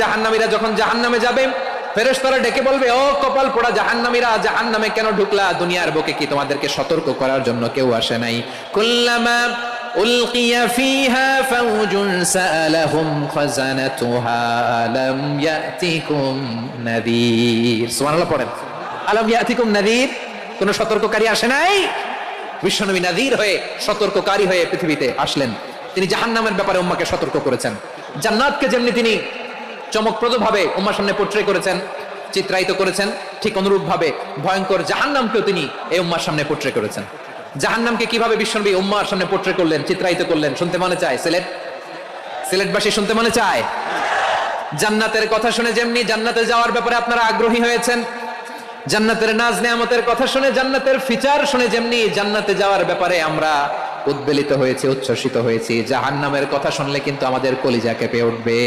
জাহান্নামীরা যখন জাহান্নামে যাবে, ফেরেশতারা ডেকে বলবে, ও কপাল পোড়া জাহান্নামীরা, জাহান্নামে কেন ঢুকলা? দুনিয়ার বুকে কি তোমাদেরকে সতর্ক করার জন্য কেউ আসে নাই? কুল্লামা উলকিয়া ফিহা ফাউজুন সাআলাহুম খাযানাতুহা আলাম ইয়াতিকুম নাযীর। সুবহানাল্লাহ পড়েন। আলাম ইয়াতিকুম নাযীর, কোন সতর্ককারী আসে নাই? বিশ্বনবী নাযীর হয়ে, সতর্ককারী হয়ে পৃথিবীতে আসলেন। তিনি জাহান্নামের ব্যাপারে উম্মাহকে সতর্ক করেছেন। জান্নাতকে যেমনি তিনি চমকপ্রদভাবে উম্মার সামনে পোট্রে করেছেন, চিত্রায়িত করেছেন, ঠিক অনুরূপ ভাবে ভয়ঙ্কর জাহান্নামকেও তিনি এই উম্মার সামনে পোট্রে করেছেন। জাহান্নামকে কিভাবে বিশ্বনবী উম্মার সামনে পোট্রে করলেন, চিত্রায়িত করলেন, শুনতে মনে চায়? সিলেটবাসী শুনতে মনে চায়? জান্নাতের কথা শুনে যেমনি জান্নাতে যাওয়ার ব্যাপারে আপনারা আগ্রহী হয়েছেন, জান্নাতের নাজ নেয়ামতের কথা শুনে, জান্নাতের ফিচার শুনে যেমনি জান্নাতে যাওয়ার ব্যাপারে আমরা উদ্বেলিত হয়েছি, উচ্ছ্বসিত হয়েছি, জাহান্নামের কথা শুনলে কিন্তু আমাদের কলিজা কেঁপে উঠবে।